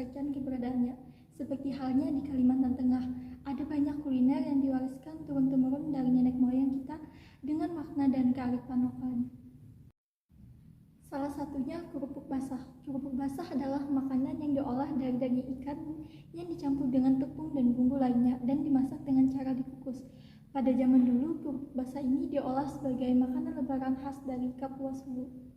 melestarikan keberadaannya. Seperti halnya di Kalimantan Tengah, ada banyak kuliner yang diwariskan turun-temurun dari nenek moyang kita dengan makna dan kearifan lokal. Salah satunya kerupuk basah. Kerupuk basah adalah makanan yang diolah dari daging ikan yang dicampur dengan tepung dan bumbu lainnya dan dimasak dengan cara dikukus. Pada zaman dulu, kerupuk basah ini diolah sebagai makanan lebaran khas dari Kapuas Hulu.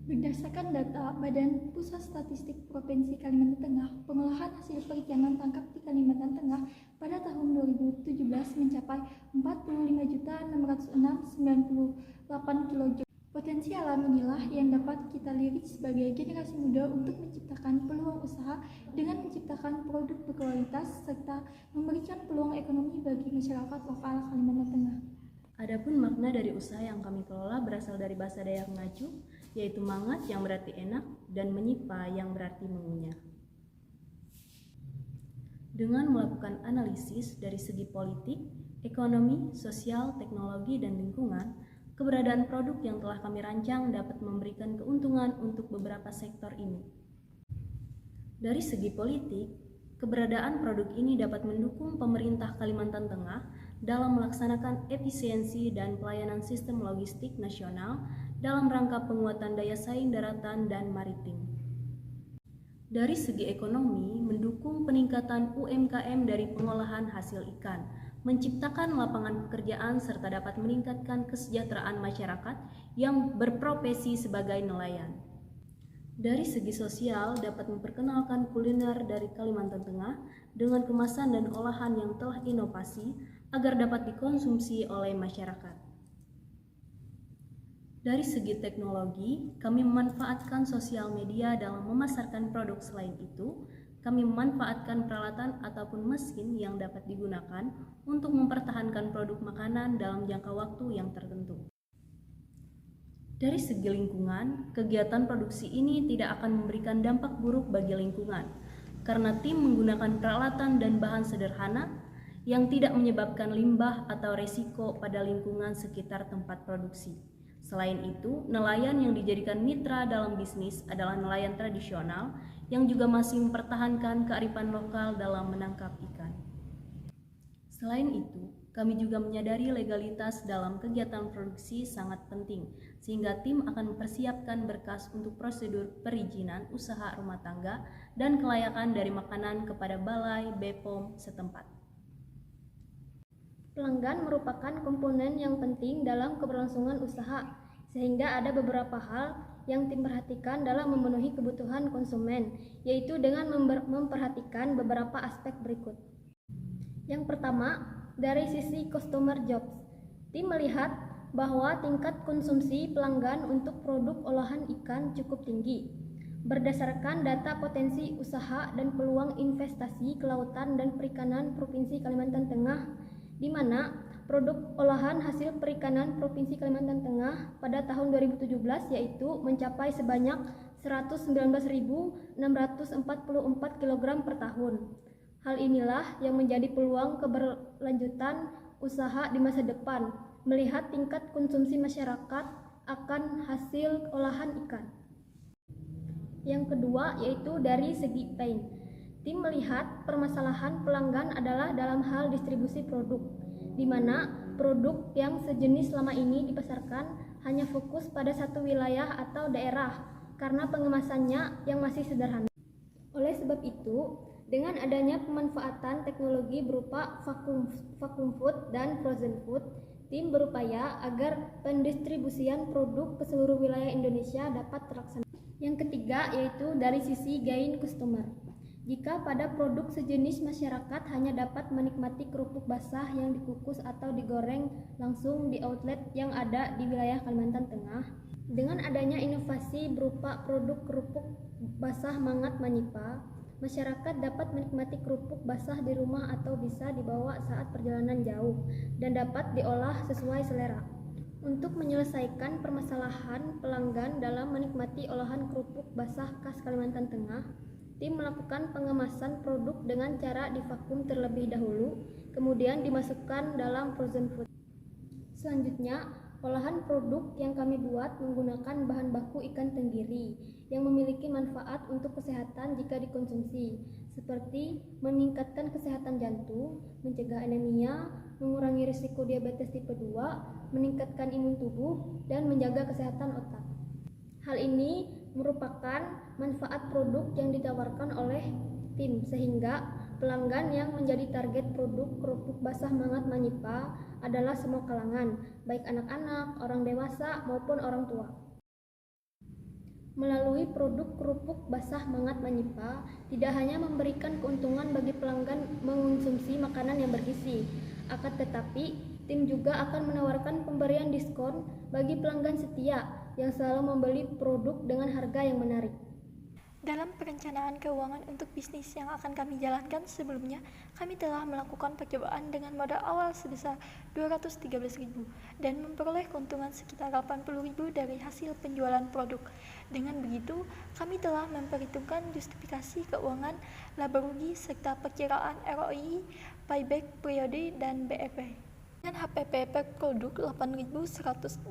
Berdasarkan data Badan Pusat Statistik Provinsi Kalimantan Tengah, pengolahan hasil perikanan tangkap di Kalimantan Tengah pada tahun 2017 mencapai 45.606,98 kg. Potensi alam inilah yang dapat kita lirik sebagai generasi muda untuk menciptakan peluang usaha dengan menciptakan produk berkualitas serta memberikan peluang ekonomi bagi masyarakat lokal Kalimantan Tengah. Adapun makna dari usaha yang kami kelola berasal dari bahasa Dayak Ngaju, yaitu mangat yang berarti enak dan menyipa yang berarti mengunyah. Dengan melakukan analisis dari segi politik, ekonomi, sosial, teknologi, dan lingkungan, keberadaan produk yang telah kami rancang dapat memberikan keuntungan untuk beberapa sektor ini. Dari segi politik, keberadaan produk ini dapat mendukung pemerintah Kalimantan Tengah dalam melaksanakan efisiensi dan pelayanan sistem logistik nasional dalam rangka penguatan daya saing daratan dan maritim. Dari segi ekonomi, mendukung peningkatan UMKM dari pengolahan hasil ikan, menciptakan lapangan pekerjaan serta dapat meningkatkan kesejahteraan masyarakat yang berprofesi sebagai nelayan. Dari segi sosial, dapat memperkenalkan kuliner dari Kalimantan Tengah dengan kemasan dan olahan yang telah inovasi agar dapat dikonsumsi oleh masyarakat. Dari segi teknologi, kami memanfaatkan sosial media dalam memasarkan produk. Selain itu, kami memanfaatkan peralatan ataupun mesin yang dapat digunakan untuk mempertahankan produk makanan dalam jangka waktu yang tertentu. Dari segi lingkungan, kegiatan produksi ini tidak akan memberikan dampak buruk bagi lingkungan, karena tim menggunakan peralatan dan bahan sederhana yang tidak menyebabkan limbah atau resiko pada lingkungan sekitar tempat produksi. Selain itu, nelayan yang dijadikan mitra dalam bisnis adalah nelayan tradisional yang juga masih mempertahankan kearifan lokal dalam menangkap ikan. Selain itu, kami juga menyadari legalitas dalam kegiatan produksi sangat penting, sehingga tim akan mempersiapkan berkas untuk prosedur perizinan usaha rumah tangga dan kelayakan dari makanan kepada Balai BPOM setempat. Pelanggan merupakan komponen yang penting dalam keberlangsungan usaha, sehingga ada beberapa hal yang tim perhatikan dalam memenuhi kebutuhan konsumen, yaitu dengan memperhatikan beberapa aspek berikut. Yang pertama, dari sisi customer jobs, tim melihat bahwa tingkat konsumsi pelanggan untuk produk olahan ikan cukup tinggi. Berdasarkan data potensi usaha dan peluang investasi kelautan dan perikanan Provinsi Kalimantan Tengah, di mana produk olahan hasil perikanan Provinsi Kalimantan Tengah pada tahun 2017 yaitu mencapai sebanyak 119.644 kg per tahun. Hal inilah yang menjadi peluang keberlanjutan usaha di masa depan, melihat tingkat konsumsi masyarakat akan hasil olahan ikan. Yang kedua yaitu dari segi pain. Tim melihat permasalahan pelanggan adalah dalam hal distribusi produk, di mana produk yang sejenis selama ini dipasarkan hanya fokus pada satu wilayah atau daerah karena pengemasannya yang masih sederhana. Oleh sebab itu, dengan adanya pemanfaatan teknologi berupa vacuum food dan frozen food, tim berupaya agar pendistribusian produk ke seluruh wilayah Indonesia dapat terlaksana. Yang ketiga yaitu dari sisi gain customer. Jika pada produk sejenis masyarakat hanya dapat menikmati kerupuk basah yang dikukus atau digoreng langsung di outlet yang ada di wilayah Kalimantan Tengah, dengan adanya inovasi berupa produk kerupuk basah Mangat Manyipa, masyarakat dapat menikmati kerupuk basah di rumah atau bisa dibawa saat perjalanan jauh dan dapat diolah sesuai selera. Untuk menyelesaikan permasalahan pelanggan dalam menikmati olahan kerupuk basah khas Kalimantan Tengah, tim melakukan pengemasan produk dengan cara divakum terlebih dahulu, kemudian dimasukkan dalam frozen food. Selanjutnya, olahan produk yang kami buat menggunakan bahan baku ikan tenggiri, yang memiliki manfaat untuk kesehatan jika dikonsumsi, seperti meningkatkan kesehatan jantung, mencegah anemia, mengurangi risiko diabetes tipe 2, meningkatkan imun tubuh, dan menjaga kesehatan otak. Hal ini merupakan manfaat produk yang ditawarkan oleh tim, sehingga pelanggan yang menjadi target produk kerupuk basah Mangat Manyipa adalah semua kalangan, baik anak-anak, orang dewasa, maupun orang tua. Melalui produk kerupuk basah Mangat Manyipa, tidak hanya memberikan keuntungan bagi pelanggan mengonsumsi makanan yang bergizi, akan tetapi tim juga akan menawarkan pemberian diskon bagi pelanggan setia yang selalu membeli produk dengan harga yang menarik. Dalam perencanaan keuangan untuk bisnis yang akan kami jalankan sebelumnya, kami telah melakukan percobaan dengan modal awal sebesar 213.000 dan memperoleh keuntungan sekitar 80.000 dari hasil penjualan produk. Dengan begitu, kami telah memperhitungkan justifikasi keuangan, laba rugi, serta perkiraan ROI, payback periode, dan BEP. Dengan HPP per produk Rp8.122,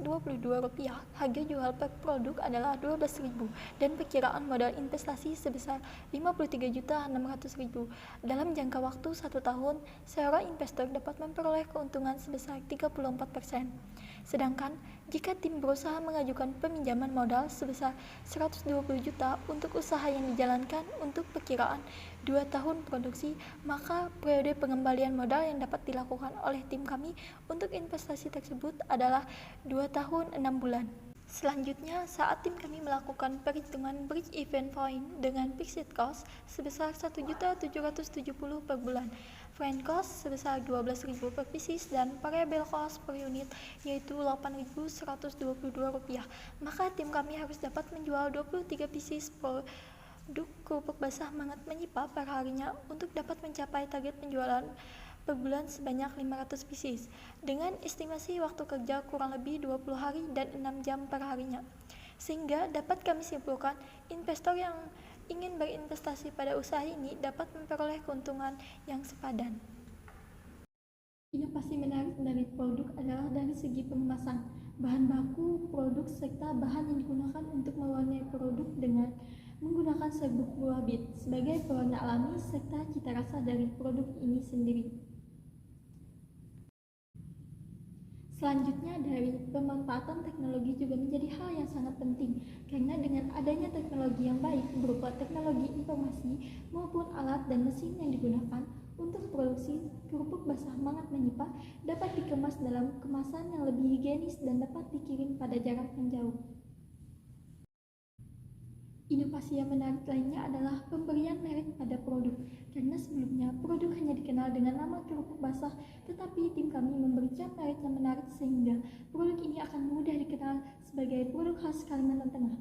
harga jual per produk adalah Rp12.000 dan perkiraan modal investasi sebesar Rp53.600.000. Dalam jangka waktu 1 tahun, seorang investor dapat memperoleh keuntungan sebesar 34%. Sedangkan jika tim berusaha mengajukan peminjaman modal sebesar 120 juta untuk usaha yang dijalankan untuk perkiraan 2 tahun produksi, maka periode pengembalian modal yang dapat dilakukan oleh tim kami untuk investasi tersebut adalah 2 tahun 6 bulan. Selanjutnya, saat tim kami melakukan perhitungan break even point dengan fixed cost sebesar Rp1.770.000 per bulan, fixed cost sebesar Rp12.000 per pieces, dan variable cost per unit yaitu Rp8.122, maka tim kami harus dapat menjual 23 pieces produk kerupuk basah Mangat Manyipa per harinya untuk dapat mencapai target penjualan per bulan sebanyak 500 pieces, dengan estimasi waktu kerja kurang lebih 20 hari dan 6 jam per harinya. Sehingga dapat kami simpulkan, investor yang ingin berinvestasi pada usaha ini dapat memperoleh keuntungan yang sepadan. Inovasi menarik dari produk adalah dari segi pengemasan, bahan baku, produk, serta bahan yang digunakan untuk mewarnai produk dengan menggunakan serbuk buah bit sebagai pewarna alami serta cita rasa dari produk ini sendiri. Selanjutnya, dari pemanfaatan teknologi juga menjadi hal yang sangat penting, karena dengan adanya teknologi yang baik berupa teknologi informasi maupun alat dan mesin yang digunakan untuk produksi kerupuk basah Mangat Manyipa dapat dikemas dalam kemasan yang lebih higienis dan dapat dikirim pada jarak yang jauh. Inovasi yang menarik lainnya adalah pemberian merek pada produk, karena sebelumnya produk hanya dikenal dengan nama kerupuk basah, tetapi tim kami memberikan merek yang menarik sehingga produk ini akan mudah dikenal sebagai produk khas Kalimantan Tengah.